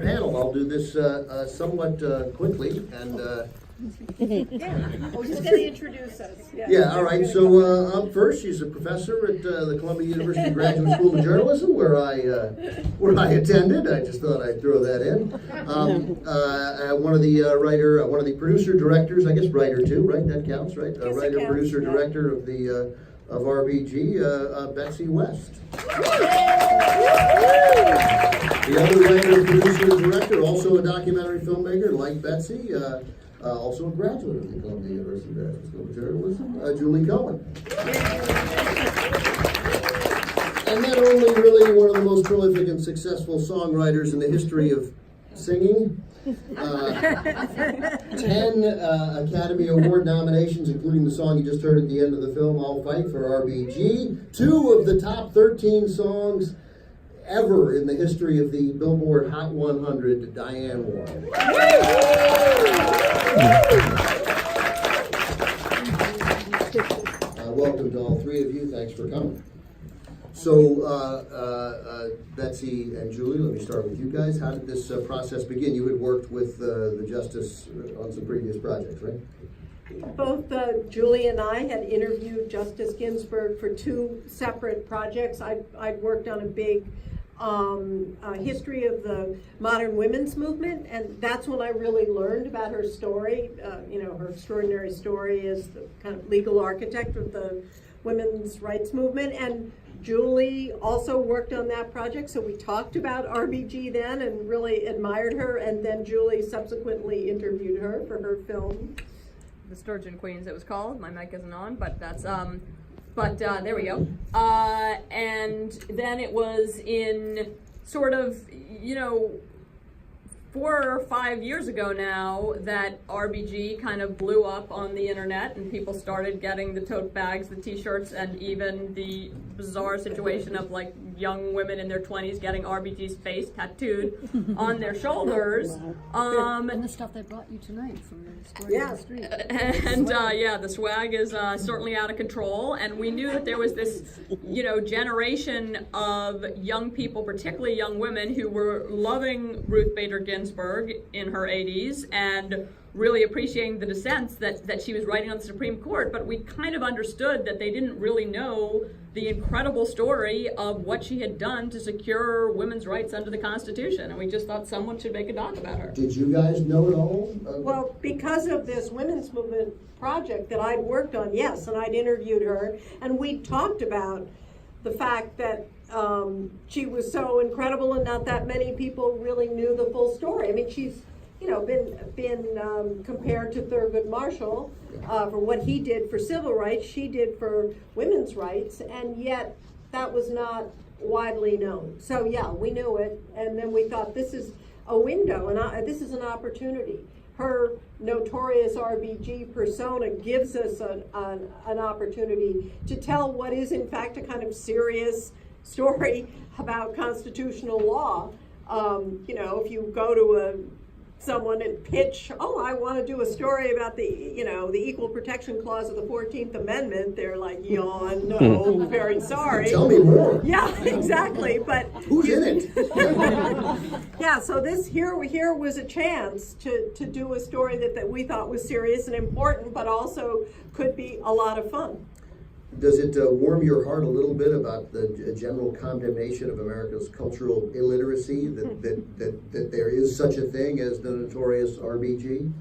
panel. I'll do this somewhat quickly, and He's going to introduce us. yeah, all right. So up first, she's a professor at the Columbia University Graduate School of Journalism, where I attended. I just thought I'd throw that in. One of the producer directors, I guess writer too, right? That counts, right? Yes, Writer, counts, producer, yeah. director of the of RBG, Betsy West. The other writer, producer, director, also a documentary filmmaker like Betsy. Also a graduate of the Columbia University Graduate School of Journalism, Julie Cohen. And not only really one of the most prolific and successful songwriters in the history of singing, 10 Academy Award nominations, including the song you just heard at the end of the film, I'll Fight for RBG, 2 of the top 13 songs ever in the history of the Billboard Hot 100, DIANE WARREN. Welcome to all 3 of you. Thanks for coming. So, Betsy and Julie, let me start with you guys. How did this process begin? You had worked with the Justice on some previous projects, right? Both Julie and I had interviewed Justice Ginsburg for 2 separate projects. I'd worked on a big history of the modern women's movement, and that's when I really learned about her story. Her extraordinary story as the kind of legal architect of the women's rights movement. And Julie also worked on that project, so we talked about RBG then and really admired her, and then Julie subsequently interviewed her for her film. The Sturgeon Queens, it was called. My mic isn't on, but that's, there we go. And then it was in sort of, 4 or 5 years ago now that RBG kind of blew up on the internet and people started getting the tote bags, the t-shirts, and even the bizarre situation of like young women in their 20s getting RBG's face tattooed on their shoulders. And the stuff they brought you tonight from the store down the street. And the swag is certainly out of control. And we knew that there was this, generation of young people, particularly young women, who were loving Ruth Bader Ginsburg in her 80s and really appreciating the dissents that she was writing on the Supreme Court. But we kind of understood that they didn't really know the incredible story of what she had done to secure women's rights under the Constitution. And we just thought someone should make a doc about her. Did you guys know it all? Well, because of this women's movement project that I'd worked on, yes, and I'd interviewed her, and we talked about the fact that she was so incredible and not that many people really knew the full story. I mean, she's been compared to Thurgood Marshall for what he did for civil rights, she did for women's rights, and yet that was not widely known. So yeah, we knew it, and then we thought this is a window, and this is an opportunity. Her notorious RBG persona gives us an opportunity to tell what is in fact a kind of serious story about constitutional law. If you go to someone and pitch, I want to do a story about the Equal Protection Clause of the 14th Amendment, they're like, yawn, no, very sorry. Tell me more. Yeah, exactly. But who's in it? Yeah, so here was a chance to do a story that we thought was serious and important, but also could be a lot of fun. Does it warm your heart a little bit about the general condemnation of America's cultural illiteracy, that there is such a thing as the notorious RBG?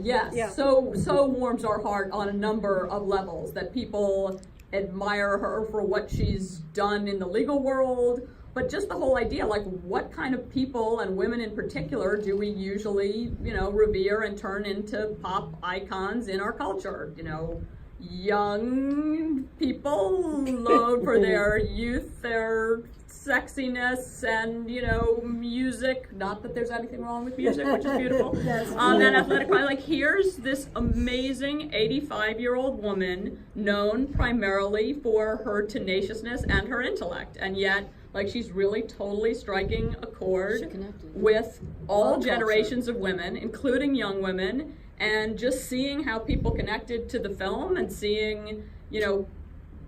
Yes. Yeah. So warms our heart on a number of levels, that people admire her for what she's done in the legal world, but just the whole idea, like, what kind of people, and women in particular, do we usually, revere and turn into pop icons in our culture? Young people known for their youth, their sexiness, and music. Not that there's anything wrong with music, which is beautiful. Yes. And athletic pride. Like, here's this amazing 85-year-old woman known primarily for her tenaciousness and her intellect, and yet, like, she's really totally striking a chord with all generations of women, including young women. And just seeing how people connected to the film, and seeing,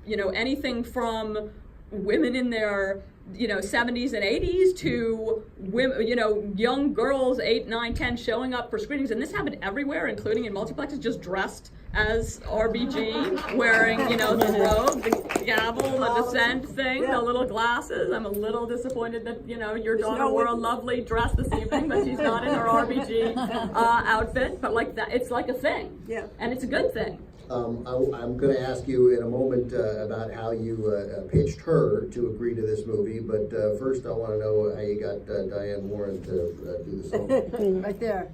anything from women in their 70s and 80s to women, young girls 8, 9, 10 showing up for screenings, and this happened everywhere, including in multiplexes, just dressed as RBG, wearing the robe, the gavel, the descent thing, the little glasses. I'm a little disappointed that your daughter wore a lovely dress this evening, but she's not in her RBG outfit. But like that, it's like a thing, and it's a good thing. I'm going to ask you in a moment about how you pitched her to agree to this movie, but first I want to know how you got Diane Warren to do the song. Right there.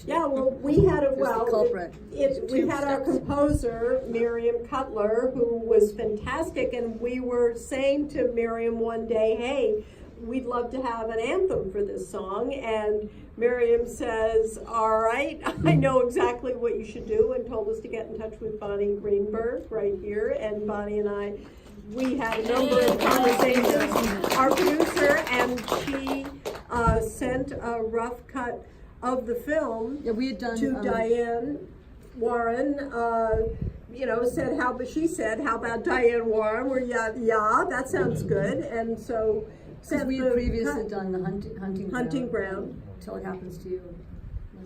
Yeah, well, we had we had our steps. composer, Miriam Cutler, who was fantastic, and we were saying to Miriam one day, hey, we'd love to have an anthem for this song, and Miriam says, all right, I know exactly what you should do, and told us to get in touch with Bonnie Greenberg right here, and Bonnie and I, we had a number of conversations, our producer, and she sent a rough cut of the film We had done to Diane Warren, she said, how about Diane Warren? We're that sounds good, and so because we had previously done the hunting ground. Till It Happens to You.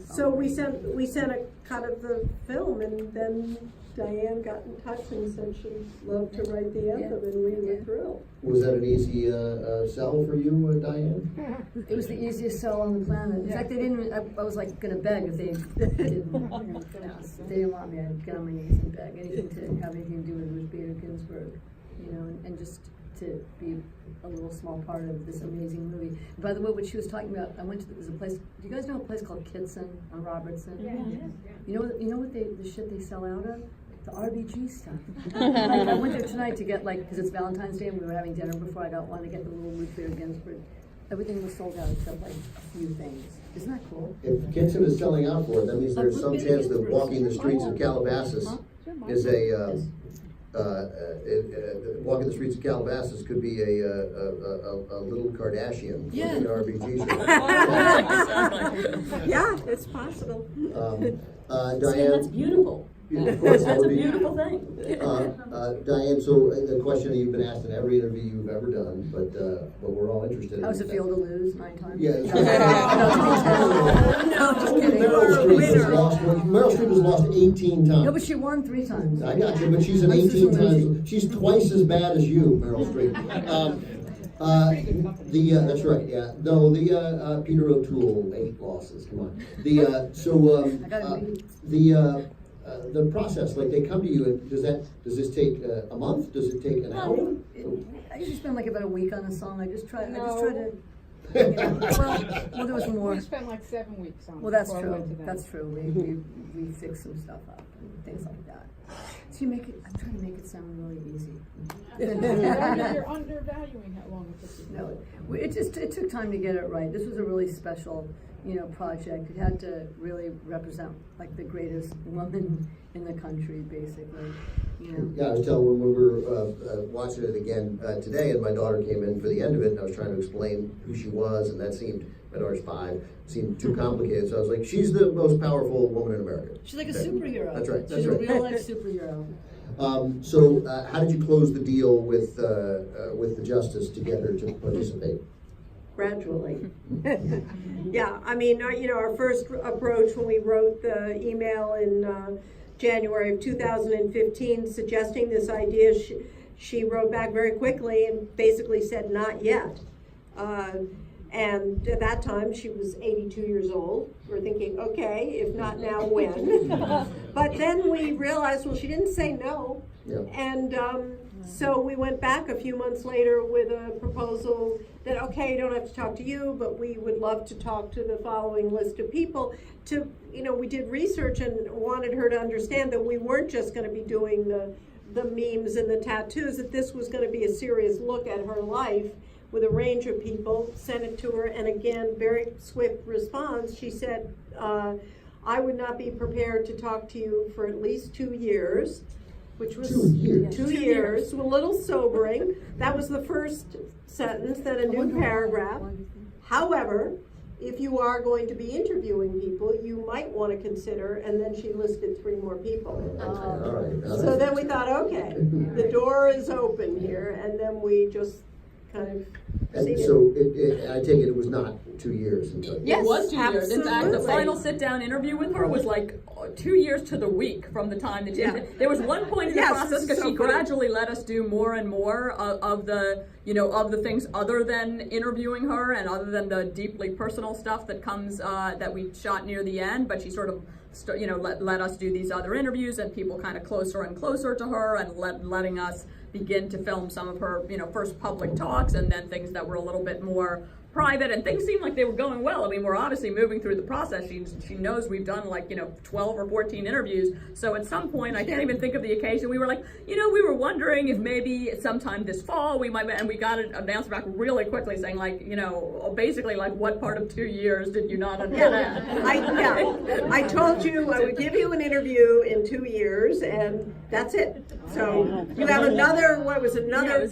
So we sent a cut of the film, and then Diane got in touch and said she'd love to write the anthem, and we were thrilled. Was that an easy sell for you, Diane? It was the easiest sell on the planet. In fact, they didn't. I was like gonna beg if they didn't. If they didn't want me, I'd get on my knees and beg anything to have anything to do with Ruth Bader Ginsburg, and just to be a little small part of this amazing movie. By the way, what she was talking about, I went to there's a place. Do you guys know a place called Kitson on Robertson? Yeah. You know what the shit they sell out of? The RBG stuff. I went there tonight to get because it's Valentine's Day and we were having dinner before. I got one to get the little Ruth Bader Ginsburg. Everything was sold out except a few things. Isn't that cool? If Kitson is selling out for it, that means there's some chance that walking the streets of Calabasas is walking the streets of Calabasas could be a little Kardashian in the RBG show. Yeah, it's possible. Diane, That's beautiful. Of course, That's a beautiful thing. Diane, so the question that you've been asked in every interview you've ever done, but we're all interested in. How does it feel to lose 9 times? Yeah. No, just kidding. Meryl Streep has lost 18 times. No, but she won 3 times. I got you, but she's an 18 times. She's twice as bad as you, Meryl Streep. That's right. Yeah. No, Peter O'Toole 8 losses. Come on. The process, like they come to you, and does this take a month? Does it take an hour? I usually spend about a week on a song. I just try to. Well, there was more. We spent 7 weeks on it. Well, that's before I true. went to that. That's true. We fix some stuff up and things like that. So I'm trying to make it sound really easy. You're undervaluing how long it took. No, it took time to get it right. This was a really special, project. It had to really represent the greatest woman in the country, basically. Yeah, I was telling when we were watching it again today, and my daughter came in for the end of it, and I was trying to explain who she was, and that seemed, my daughter's 5, seemed too complicated. So I was like, she's the most powerful woman in America. She's like a superhero. That's right. She's a real life superhero. So how did you close the deal with the justice to get her to participate? Gradually. Yeah, I mean, our first approach when we wrote the email in January of 2015 suggesting this idea, she wrote back very quickly and basically said, not yet. And at that time, she was 82 years old. We're thinking, okay, if not now, when? But then we realized, well, she didn't say no. Yeah. And so we went back a few months later with a proposal that, okay, you don't have to talk to you, but we would love to talk to the following list of people. We did research and wanted her to understand that we weren't just going to be doing the memes and the tattoos, that this was going to be a serious look at her life with a range of people. Sent it to her, and again, very swift response. She said, I would not be prepared to talk to you for at least 2 years, which was 2 years. 2 years, a little sobering. That was the first sentence, then a new paragraph. However, if you are going to be interviewing people, you might want to consider, and then she listed 3 more people. All right. So then we thought, okay, the door is open here, and then we just kind of And seated. so I take it was not 2 years until. Yes, It was 2 years. In fact, the absolutely. final sit-down interview with her was like 2 years to the week from the time that Yeah. there was one point in the Yes, process this is because so she funny. gradually let us do more and more of the, of the things other than interviewing her and other than the deeply personal stuff that comes, that we shot near the end, but she sort of let us do these other interviews and people kind of closer and closer to her and letting us begin to film some of her, first public talks and then things that were a little bit more private, and things seemed like they were going well. I mean, we're obviously moving through the process. She knows we've done 12 or 14 interviews. So at some point, I can't even think of the occasion, we were like, we were wondering if maybe sometime this fall we might, and we got an bounce back really quickly saying basically what part of 2 years did you not understand? I told you I would give you an interview in 2 years, and that's it. So you have another, Yeah, it was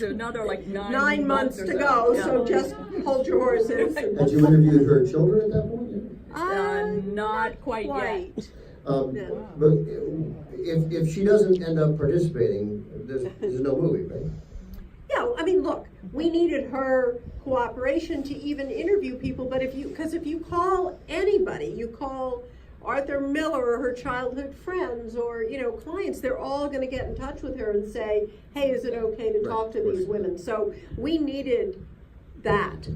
another 9 months or to go, Yeah. so just hold your horses. Had you interviewed her children at that point? Not quite yet. Yeah. But if she doesn't end up participating, there's no movie, right? Yeah, I mean, look, we needed her cooperation to even interview people, but if you call anybody, you call Arthur Miller or her childhood friends or, clients, they're all going to get in touch with her and say, hey, is it okay to talk to these women? So we needed that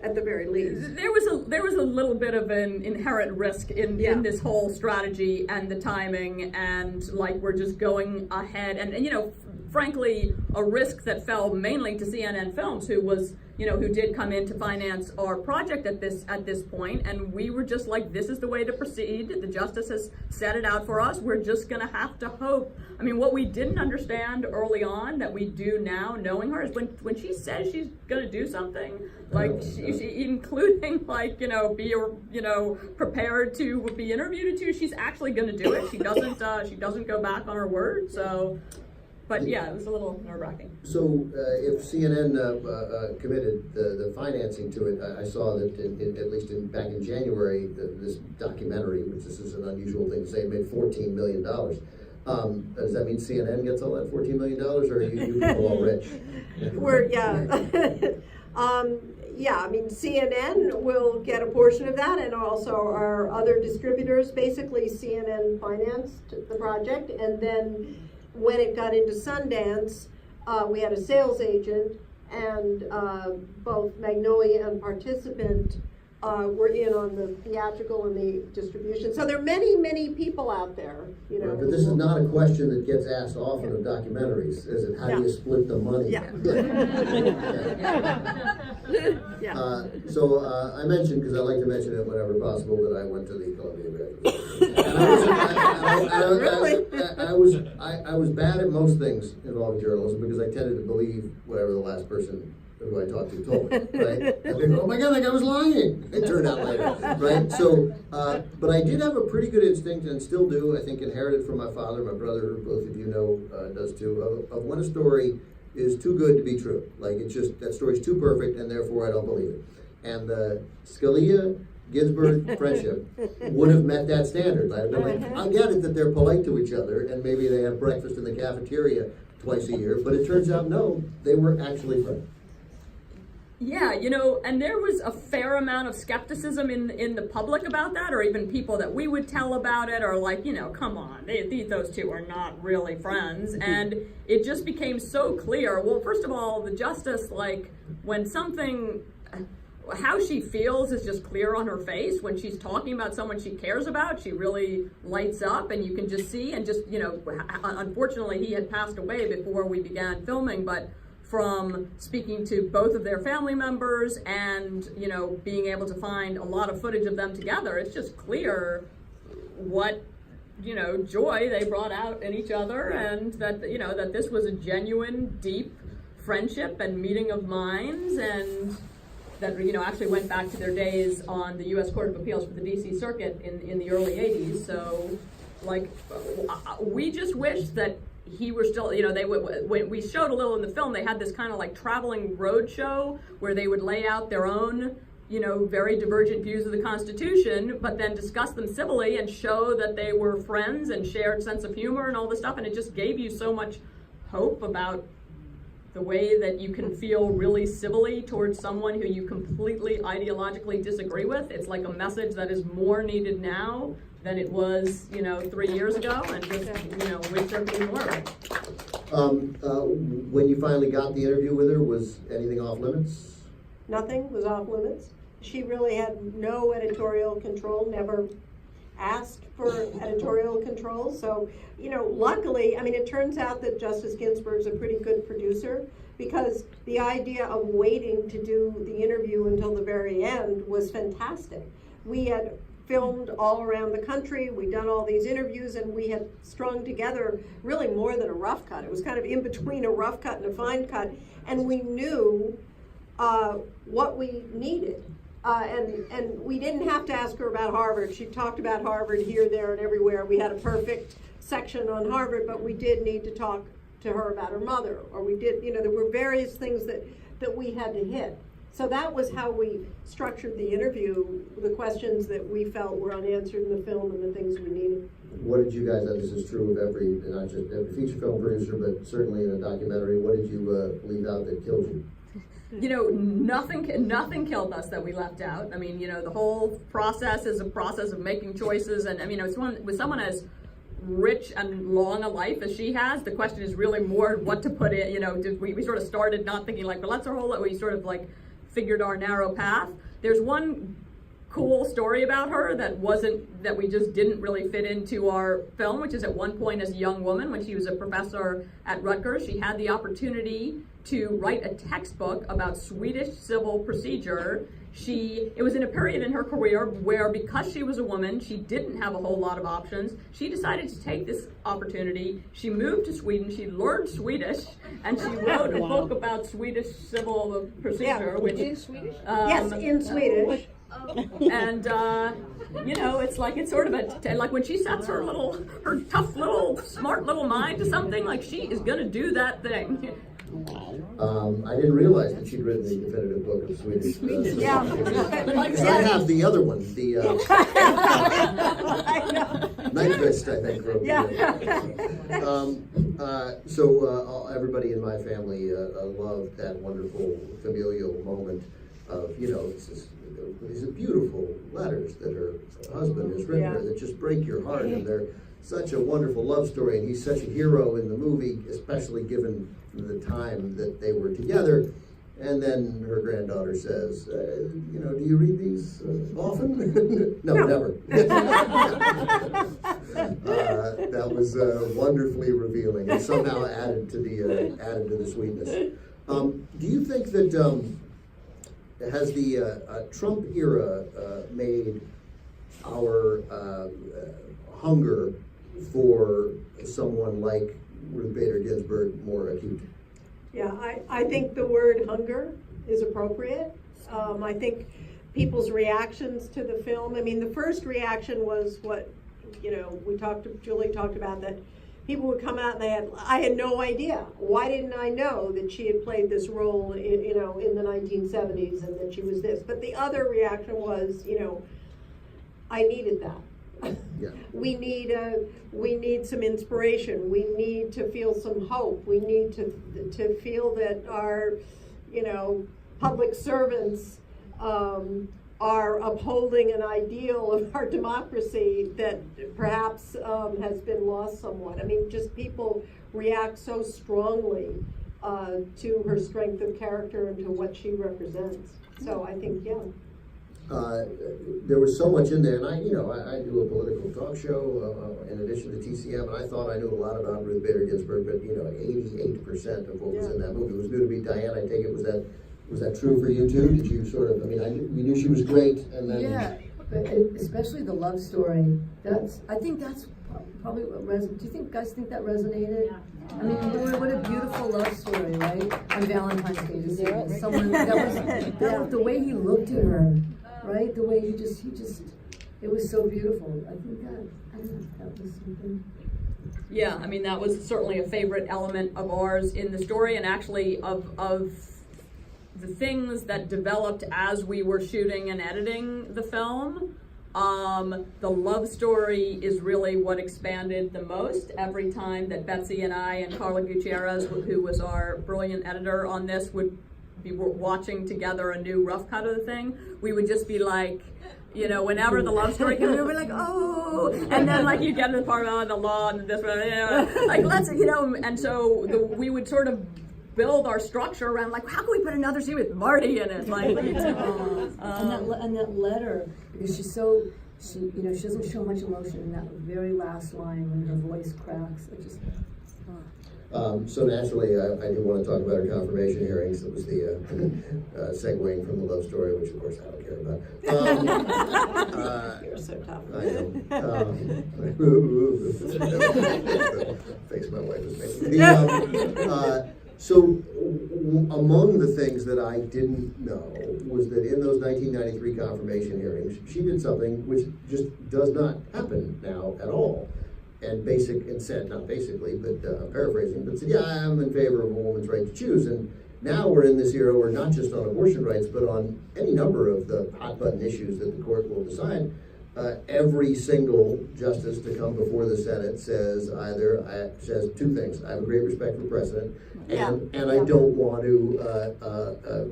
at the very least. There was a little bit of an inherent risk in this whole strategy and the timing, and we're just going ahead and frankly a risk that fell mainly to CNN Films, who was who did come in to finance our project at this point, and we were just like, this is the way to proceed. The justice has set it out for us. We're just gonna have to hope. I mean, what we didn't understand early on that we do now, knowing her, is when she says she's gonna do something, she including be prepared to be interviewed to, she's actually gonna do it. She doesn't go back on her word. So. But yeah, it was a little nerve-wracking. So if CNN committed the financing to it, I saw that at least back in January, this documentary, which this is an unusual thing to say, made $14 million. Does that mean CNN gets all that $14 million, or are you people all rich? I mean, CNN will get a portion of that, and also our other distributors. Basically, CNN financed the project, and then when it got into Sundance, we had a sales agent, and both Magnolia and Participant were in on the theatrical and the distribution. So there are many, many people out there, Right, but this is not a question that gets asked often of documentaries, is it? How do you split the money? Yeah. So I mentioned, because I like to mention it whenever possible, that I went to the Columbia Graduate School. I was bad at most things involving journalism because I tended to believe whatever the last person who I talked to told me, right? And they go, oh my God, that guy was lying. It turned out later, right? So, but I did have a pretty good instinct, and still do, I think, inherited from my father, my brother, who both of you know does too, of when a story is too good to be true. It's just, that story's too perfect, and therefore I don't believe it. And the Scalia-Ginsburg friendship would have met that standard. I'd have been like, I get it that they're polite to each other, and maybe they have breakfast in the cafeteria twice a year, but it turns out, no, they were actually friends. Yeah, and there was a fair amount of skepticism in the public about that, or even people that we would tell about it, or come on, those two are not really friends. And it just became so clear. Well, first of all, the justice, when something, how she feels is just clear on her face. When she's talking about someone she cares about, she really lights up, and you can just see, and just, unfortunately he had passed away before we began filming, but from speaking to both of their family members and, being able to find a lot of footage of them together, it's just clear what, joy they brought out in each other, and that, that this was a genuine, deep friendship and meeting of minds, and that, actually went back to their days on the U.S. Court of Appeals for the D.C. Circuit in the early 80s. So, we just wish that he were still, when we showed a little in the film, they had this kind of traveling road show where they would lay out their own you know, very divergent views of the Constitution, but then discuss them civilly and show that they were friends and shared sense of humor and all this stuff, and it just gave you so much hope about the way that you can feel really civilly towards someone who you completely ideologically disagree with. It's like a message that is more needed now than it was, you know, 3 years ago, and just, you know, we certainly more of it. When you finally got the interview with her, was anything off limits? Nothing was off limits. She really had no editorial control, never asked for editorial control. So, you know, luckily, I mean, it turns out that Justice Ginsburg's a pretty good producer, because the idea of waiting to do the interview until the very end was fantastic. We had filmed all around the country, we'd done all these interviews, and we had strung together really more than a rough cut. It was kind of in between a rough cut and a fine cut, and we knew what we needed. And we didn't have to ask her about Harvard. She talked about Harvard here, there, and everywhere. We had a perfect section on Harvard, but we did need to talk to her about her mother, or we did, you know, there were various things that we had to hit. So that was how we structured the interview, the questions that we felt were unanswered in the film and the things we needed. What did you guys, and this is true of every, not just every feature film producer, but certainly in a documentary, what did you leave out that killed you? You know, nothing killed us that we left out. I mean, you know, the whole process is a process of making choices, and I mean, it's with someone as rich and long a life as she has, the question is really more what to put in. You know, we sort of started not thinking like, well, that's our whole, we sort of like figured our narrow path. There's one cool story about her that we just didn't really fit into our film, which is at one point as a young woman, when she was a professor at Rutgers, she had the opportunity to write a textbook about Swedish civil procedure. It was in a period in her career where, because she was a woman, she didn't have a whole lot of options. She decided to take this opportunity. She moved to Sweden, she learned Swedish, and she wrote a book about Swedish civil procedure. Yeah. Which In Swedish? Yes, in Swedish. And you know, it's like, it's sort of like when she sets her tough little, smart little mind to something, like she is gonna do that thing. I didn't realize that she'd written the definitive book of Swedish. Yeah. I have the other one, the Nyquist, I think, wrote So everybody in my family loved that wonderful familial moment of, you know, these are beautiful letters that her husband has written her that just break your heart, and they're such a wonderful love story, and he's such a hero in the movie, especially given the time that they were together. And then her granddaughter says, you know, do you read these often? No, never. That was wonderfully revealing, and somehow added to the sweetness. Do you think that has the Trump era made our hunger for someone like Ruth Bader Ginsburg more acute? Yeah, I think the word hunger is appropriate. I think people's reactions to the film, I mean, the first reaction was what, you know, Julie talked about, that people would come out and I had no idea. Why didn't I know that she had played this role in, you know, in the 1970s, and that she was this? But the other reaction was, you know, I needed that. Yeah. We need some inspiration. We need to feel some hope. We need to feel that our, you know, public servants are upholding an ideal of our democracy that perhaps has been lost somewhat. I mean, just people react so strongly to her strength of character and to what she represents. So I think, yeah. There was so much in there, and I do a political talk show in addition to TCM, and I thought I knew a lot about Ruth Bader Ginsburg, but 88% of what was in that movie was new to me. Diane, I take it, was that true for you too? Did you sort of? I mean, we knew she was great, and then but especially the love story. I think that's probably what resonated. Do you guys think that resonated? Yeah. I mean, what a beautiful love story, right? On Valentine's Day, to see someone that was the way he looked at her. Right, the way he just, it was so beautiful. I think that was something. Yeah, I mean, that was certainly a favorite element of ours in the story, and actually of the things that developed as we were shooting and editing the film, the love story is really what expanded the most. Every time that Betsy and I and Carla Gutierrez, who was our brilliant editor on this, would be watching together a new rough cut of the thing, we would just be like, you know, whenever the love story came, we were like, oh, and then like you get to the part of the law and this, you know, like let's, you know, and so we would sort of build our structure around like, how can we put another scene with Marty in it? Like, and that letter, because she you know, she doesn't show much emotion in that very last line when her voice cracks. It just. So naturally, I do want to talk about her confirmation hearings. That was the segueing from the love story, which of course I don't care about. You're so tough. I know. Face my wife is making. So among the things that I didn't know was that in those 1993 confirmation hearings, she did something which just does not happen now at all. And said, not basically, but paraphrasing, but said, yeah, I'm in favor of a woman's right to choose. And now we're in this era where not just on abortion rights, but on any number of the hot button issues that the court will decide, every single justice to come before the Senate says says two things. I have a great respect for precedent, and I don't want to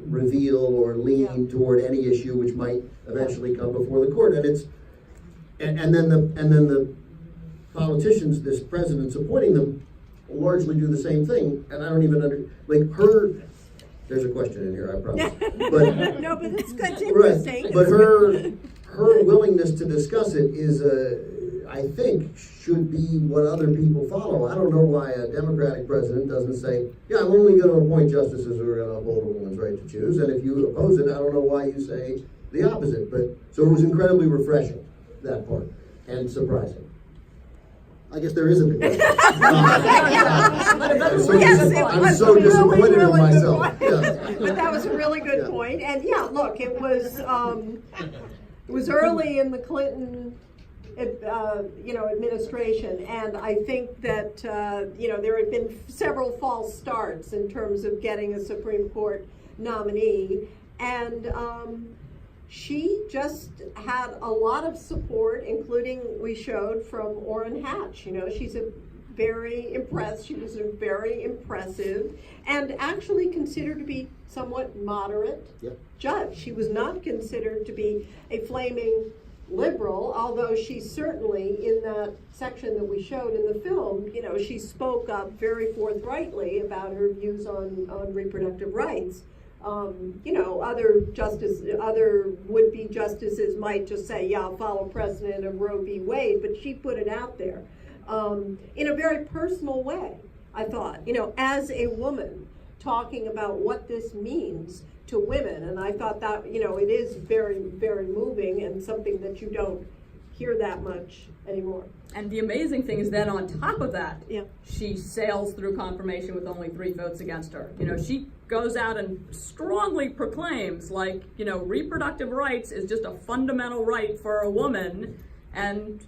reveal or lean toward any issue which might eventually come before the court. And then the politicians, this president's appointing them, largely do the same thing, and I don't even there's a question in here, I promise. But no, but it's good, it's interesting. Right, but her willingness to discuss it is, I think, should be what other people follow. I don't know why a Democratic president doesn't say, yeah, I'm only going to appoint justices who are going to uphold a woman's right to choose, and if you oppose it, I don't know why you say the opposite. But so it was incredibly refreshing, that part, and surprising. I guess there is a big question. I'm so disappointed in myself. Yeah. But that was a really good point. And yeah, look, it was early in the Clinton, administration, and I think that there had been several false starts in terms of getting a Supreme Court nominee, and she just had a lot of support, including we showed from Orrin Hatch. You know, she was very impressive and actually considered to be somewhat moderate judge. She was not considered to be a flaming liberal, although she certainly, in that section that we showed in the film, you know, she spoke up very forthrightly about her views on reproductive rights. Other would-be justices might just say, yeah, I'll follow precedent of Roe v. Wade, but she put it out there in a very personal way, I thought, as a woman talking about what this means to women. And I thought that, it is very, very moving and something that you don't hear that much anymore. And the amazing thing is that on top of that, she sails through confirmation with only 3 votes against her. She goes out and strongly proclaims, reproductive rights is just a fundamental right for a woman. And,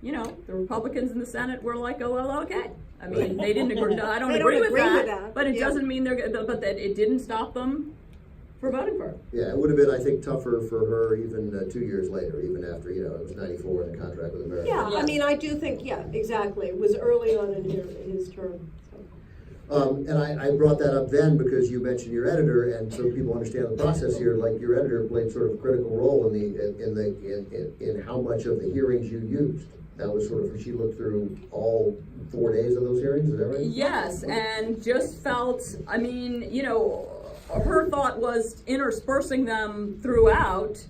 the Republicans in the Senate were like, oh, well, okay. I mean, they didn't agree. I don't agree with that. But it doesn't mean but that it didn't stop them for voting for her. Yeah, it would have been, I think, tougher for her even 2 years later, even after, it was 94 in the contract with America. Yeah, I mean, I do think, exactly. It was early on in his term. So. And I brought that up then because you mentioned your editor, and so people understand the process here. Like, your editor played sort of a critical role in how much of the hearings you used. That was sort of, she looked through all 4 days of those hearings, is that right? Yes, and just felt, I mean, her thought was interspersing them throughout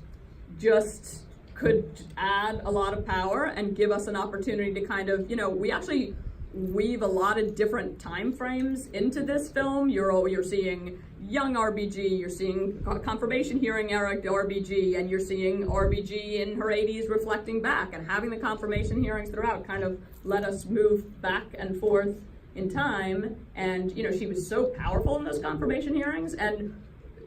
just could add a lot of power and give us an opportunity to kind of, we actually weave a lot of different time frames into this film. You're seeing young RBG, you're seeing confirmation hearing era RBG, and you're seeing RBG in her 80s reflecting back, and having the confirmation hearings throughout kind of let us move back and forth in time. And she was so powerful in those confirmation hearings, and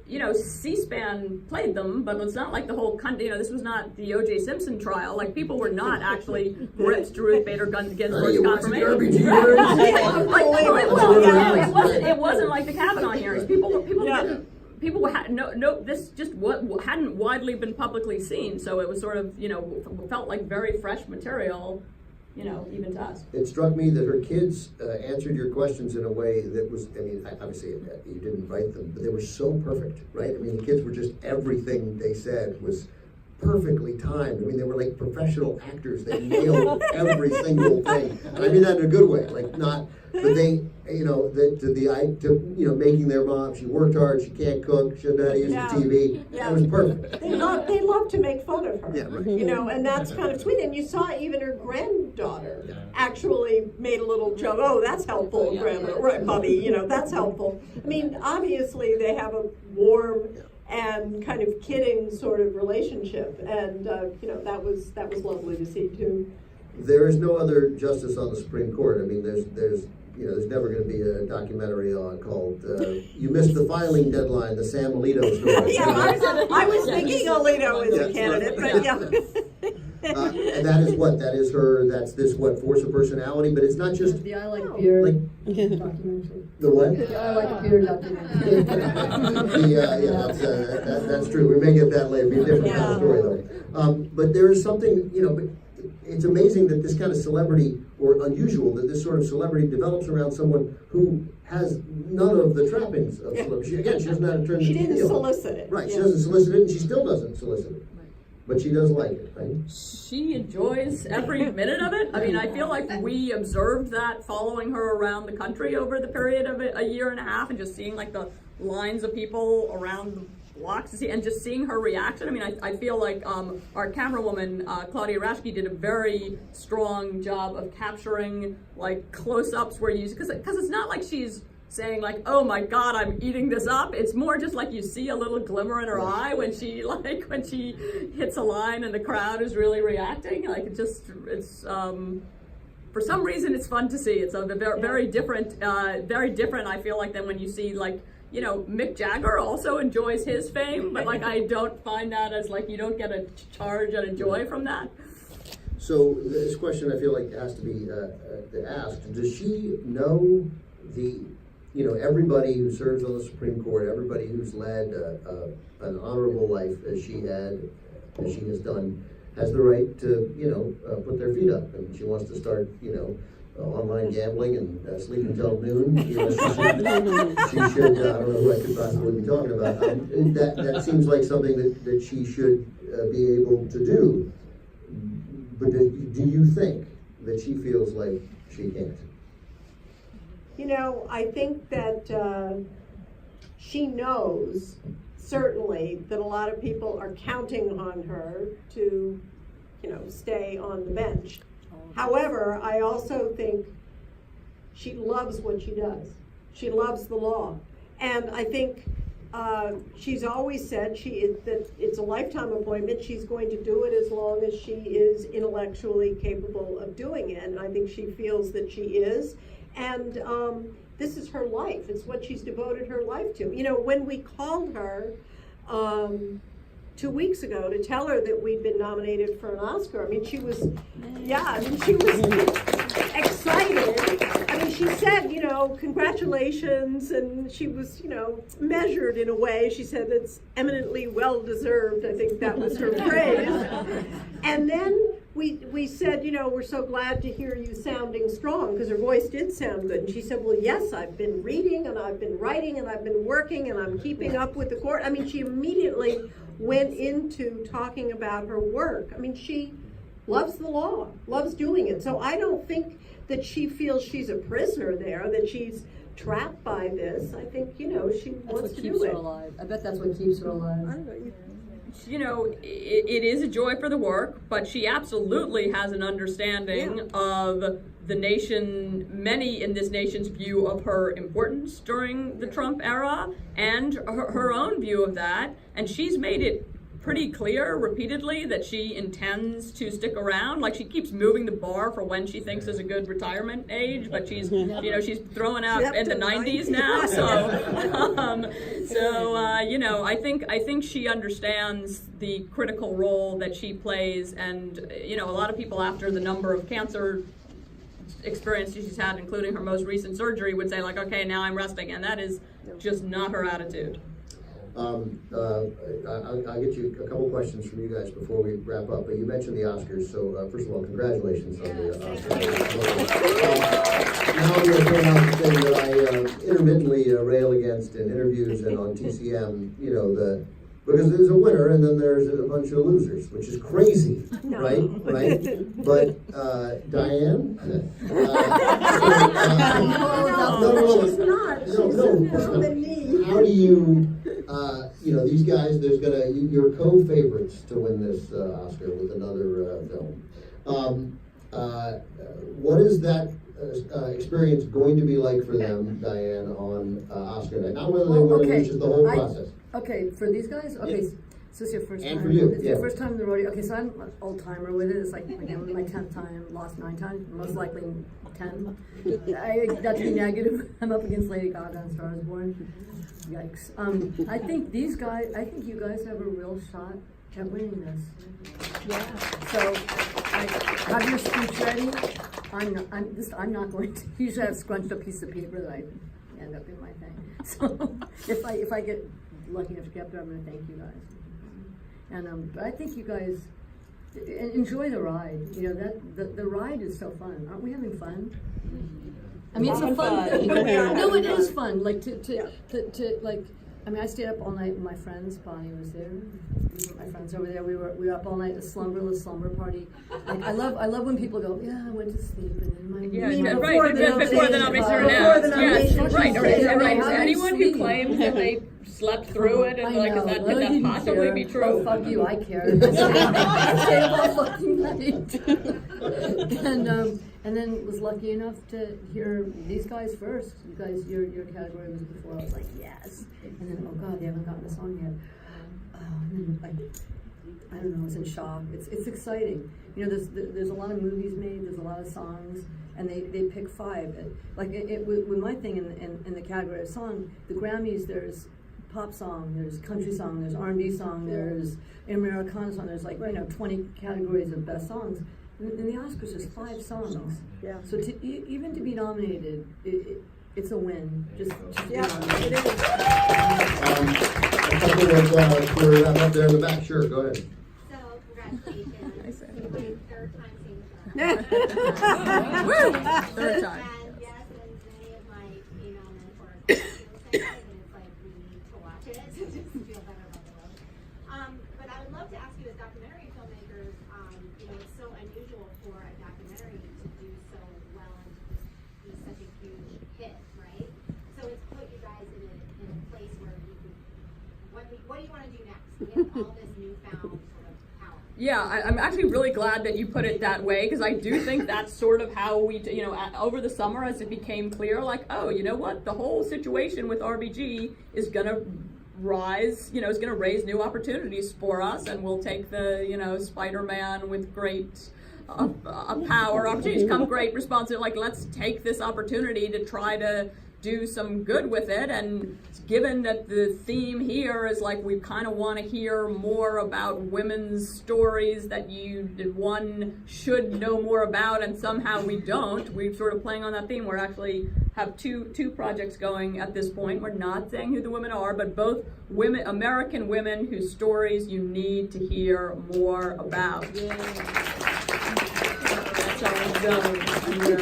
C-SPAN played them, but it's not like the whole country, this was not the O.J. Simpson trial. Like, people were not actually gripped to Ruth Bader Ginsburg's confirmation. It wasn't like the Kavanaugh hearings. People people this just hadn't widely been publicly seen, so it was sort of, felt like very fresh material, even to us. It struck me that her kids answered your questions in a way that was, obviously you didn't write them, but they were so perfect, right? I mean, the kids were just, everything they said was perfectly timed. I mean, they were like professional actors. They nailed every single thing. And I mean that in a good way, but they, making their mom, she worked hard, she can't cook, she doesn't know how to use the TV. Yeah. It was perfect. They love to make fun of her. Yeah, right. And that's kind of sweet. And you saw even her granddaughter actually made a little joke. Oh, that's helpful, grandma. Right, Bobby, that's helpful. I mean, obviously they have a warm and kind of kidding sort of relationship. And, that was lovely to see too. There is no other justice on the Supreme Court. I mean, there's never going to be a documentary called "You Missed the Filing Deadline," the Sam Alito story. Yeah, I was thinking Alito is a candidate, but yeah. And that is what? That is her, that's this, force of personality, but it's not just... The I Like Beer documentary. The what? The I Like Beer documentary. That's true. We may get that later. It'll be a different kind of story, though. But there is something, but it's amazing that this kind of celebrity, or unusual that this sort of celebrity develops around someone who has none of the trappings of celebrity. She doesn't know how to turn the She TV didn't on. solicit it. Right, she doesn't solicit it, and she still doesn't solicit it. But she does like it, right? She enjoys every minute of it. I mean, I feel like we observed that following her around the country over the period of a year and a half, and just seeing like the lines of people around the blocks and just seeing her reaction. I mean, I feel like our camerawoman, Claudia Raschke, did a very strong job of capturing like close-ups where you, because it's not like she's saying like, oh my God, I'm eating this up. It's more just like you see a little glimmer in her eye when she hits a line and the crowd is really reacting. Like it's for some reason it's fun to see. It's a very different, I feel like, than when you see like, Mick Jagger also enjoys his fame, but like I don't find that as like, you don't get a charge and a joy from that. So this question I feel like has to be asked. Does she know everybody who serves on the Supreme Court, everybody who's led an honorable life as she has done, has the right to, put their feet up, and she wants to start, online gambling and sleep until noon. She should, I don't know who I could possibly be talking about. That seems like something that she should be able to do. But do you think that she feels like she can't? I think that she knows, certainly, that a lot of people are counting on her to, stay on the bench. However, I also think she loves what she does. She loves the law. And I think she's always said that it's a lifetime appointment. She's going to do it as long as she is intellectually capable of doing it. And I think she feels that she is. And this is her life. It's what she's devoted her life to. When we called her 2 weeks ago to tell her that we'd been nominated for an Oscar, she was excited. She said, congratulations, and she was, measured in a way. She said it's eminently well-deserved. I think that was her phrase. And then we said, we're so glad to hear you sounding strong, because her voice did sound good. And she said, well, yes, I've been reading, and I've been writing, and I've been working, and I'm keeping up with the court. She immediately went into talking about her work. she loves the law, loves doing it. So I don't think that she feels she's a prisoner there, that she's trapped by this. I think, she wants to do it. Her alive. I bet that's what keeps her alive. It is a joy for the work, but she absolutely has an understanding of the nation, many in this nation's view of her importance during the Trump era, and her own view of that. And she's made it pretty clear repeatedly that she intends to stick around. Like, she keeps moving the bar for when she thinks is a good retirement age, but she's, she's throwing out in the 90s now. So, I think she understands the critical role that she plays. And, a lot of people, after the number of cancer experiences she's had, including her most recent surgery, would say like, okay, now I'm resting. And that is just not her attitude. I'll get you a couple questions from you guys before we wrap up, but you mentioned the Oscars, so first of all, congratulations on the Oscars. Now I'm going to point out the thing that I intermittently rail against in interviews and on TCM, you know, because there's a winner and then there's a bunch of losers, which is crazy, right? But Diane, how do you, you know, these guys, you're co-favorites to win this Oscar with another film. What is that experience going to be like for them, Diane, on Oscar night? Not whether they win or lose, just the whole process. Okay, for these guys, okay, Yeah. so it's your first And time. for you, It's yeah. your first time in the rodeo. Okay, so I'm an old timer with it. It's like, again, my 10th time, lost 9 times, most likely 10. Not to be negative, I'm up against Lady Gaga and Star is Born. Yikes. I think you guys have a real shot at winning this. Yeah. So, have your speech ready. I'm not going to, usually I've scrunched a piece of paper that I end up in my thing. So, if I get lucky enough to get up there, I'm going to thank you guys. And but I think you guys enjoy the ride. You know that the ride is so fun. Aren't we having fun? I mean, it's a fun thing. No, it is fun. Like to like. I mean, I stayed up all night with my friends. Bonnie was there. My friends over there. We were up all night at a slumberless slumber party. Like, I love when people go, yeah, I went to sleep and then my Before the nominations are announced. Yes, right. Right. Anyone who claims that they slept through it and like, could that possibly be true? Oh, fuck you, I care. I stayed up all fucking night. And then was lucky enough to hear these guys first. You guys, your category was before. I was like, yes. And then, oh God, they haven't gotten a song yet. And then, I don't know, I was in shock. It's exciting. You know, there's a lot of movies made, there's a lot of songs, and they pick 5. With my thing in the category of song, the Grammys, there's pop song, there's country song, there's R&B song, there's Americana song, there's 20 categories of best songs. In the Oscars, there's 5 songs. Yeah. So even to be nominated, it's a win. Just Yeah, it is. A couple of we're up there in the back. Sure, go ahead. So, congratulations. My 3rd time seeing the Woo! 3rd time. And yes, and many of my female mentors say the same thing, and it's like we need to watch it to just feel better about the world. But I would love to ask you as documentary filmmakers, you know, it's so unusual for a documentary to do so well and to just be such a huge hit, right? So it's put you guys in a place where you can, what do you want to do next? We have all this newfound sort of power. Yeah, I'm actually really glad that you put it that way, because I do think that's sort of how we, you know, over the summer as it became clear, like, oh, you know what, the whole situation with RBG is going to rise, you know, is going to raise new opportunities for us, and we'll take the, you know, Spider-Man with great power, opportunities come great responsibility. Like, let's take this opportunity to try to do some good with it. And given that the theme here is like, we kind of want to hear more about women's stories that one should know more about, and somehow we don't. We're sort of playing on that theme. We're actually have two projects going at this point. We're not saying who the women are, but both women, American women whose stories you need to hear more about. That's how we go, and we're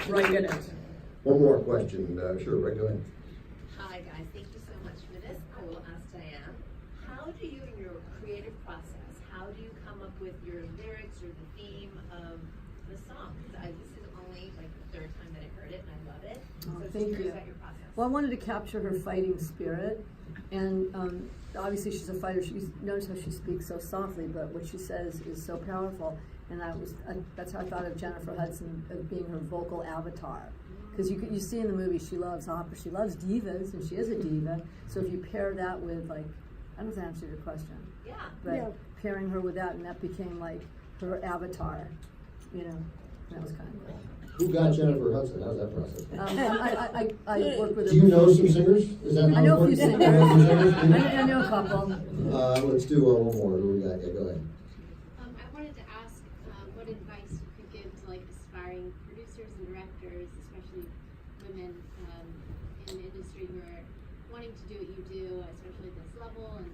right in it. One more question. Sure, right, go ahead. Hi guys, thank you so much for this. I will ask Diane, how do you, in your creative process, how do you come up with your lyrics or the theme of the song? Because this is only like the 3rd time that I heard it and I love it. Oh, So thank curious you. about your process. Well, I wanted to capture her fighting spirit, and obviously she's a fighter. Notice how she speaks so softly, but what she says is so powerful. And that's how I thought of Jennifer Hudson, of being her vocal avatar. Because you see in the movie, she loves opera, she loves divas, and she is a diva. So if you pair that with, like, I don't know if that answered your question. Yeah. But pairing her with that, and that became like her avatar, you know, that was kind of cool. Who got Jennifer Hudson? How's that process? I work with her. Do you know some singers? Is that I know a few important? singers. I know a couple. Let's do one more. Who we got? Yeah, go ahead. I wanted to ask what advice you could give to like aspiring producers and directors, especially women in the industry who are wanting to do what you do, especially at this level, and to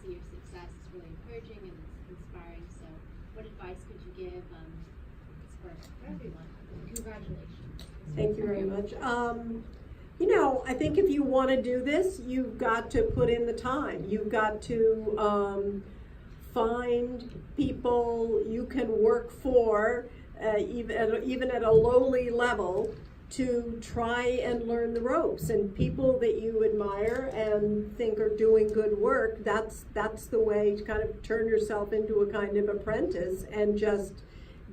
see your success is really encouraging and inspiring. So, what advice could you give for everyone? Congratulations. Thank you very much. You know, I think if you want to do this, you've got to put in the time. You've got to find people you can work for, even at a lowly level, to try and learn the ropes. And people that you admire and think are doing good work, that's the way to kind of turn yourself into a kind of apprentice and just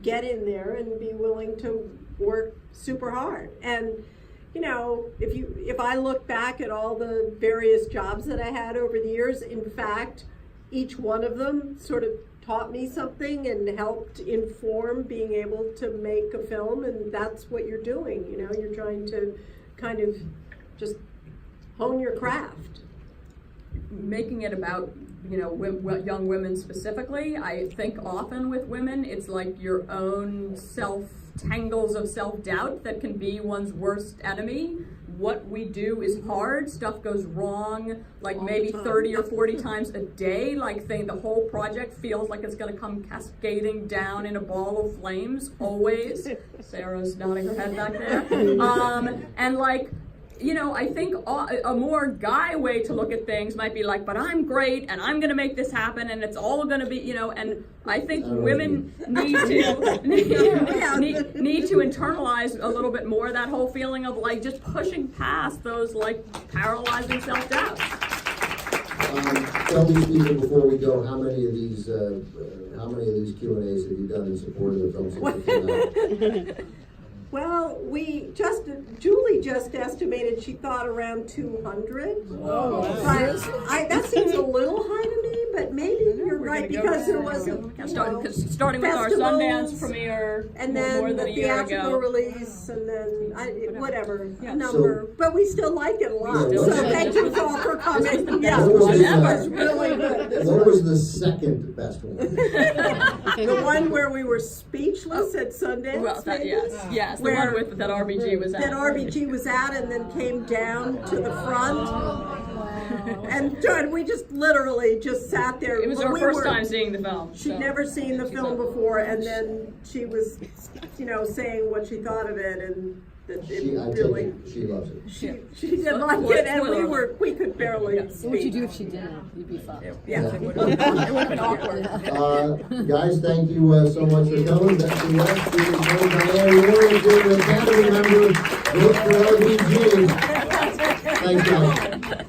get in there and be willing to work super hard. And you know, if I look back at all the various jobs that I had over the years, in fact, each one of them sort of taught me something and helped inform being able to make a film, and that's what you're doing. You know, you're trying to kind of just hone your craft. Making it about, you know, young women specifically, I think often with women, it's like your own tangles of self-doubt that can be one's worst enemy. What we do is hard. Stuff goes wrong, like All maybe the time. 30 or 40 times a day. Like the whole project feels like it's going to come cascading down in a ball of flames, always. Sarah's nodding her head back there. And like, you know, I think a more guy way to look at things might be like, but I'm great and I'm going to make this happen and it's all going to be, you know, and I think women need to internalize a little bit more that whole feeling of like just pushing past those like paralyzing self-doubt. Tell me, Stephen, before we go, how many of these Q&As have you done in support of the film since it came out? Well, Julie just estimated she thought around 200. Oh, But that seems a little high to me, but maybe you're right, because there was starting with our festivals, Sundance premiere and more then than the a year theatrical ago. release, and then whatever Yeah. number. But we still like it a lot. Yeah, So what- thank you all for coming. Yeah, What was that the- was really good. What was the second best one? The one where we were speechless at Sundance. Well, that, maybe? yes, the Where- one with that RBG was at. That RBG was at, and then came down to the front. And we just literally just sat there. It was When our we first were- time seeing the film. She'd so. never seen the film before, and then she was, you know, saying what she thought of it, and that I it take really. it, she loves it. She did like it, and we could barely speak. What would you do if she didn't? You'd be fucked. Yeah. It would have been awkward. Guys, thank you so much for coming. Betsy West, Stephen Cohen, DIANE WARREN, the Academy member, vote for RBG. Thanks, guys.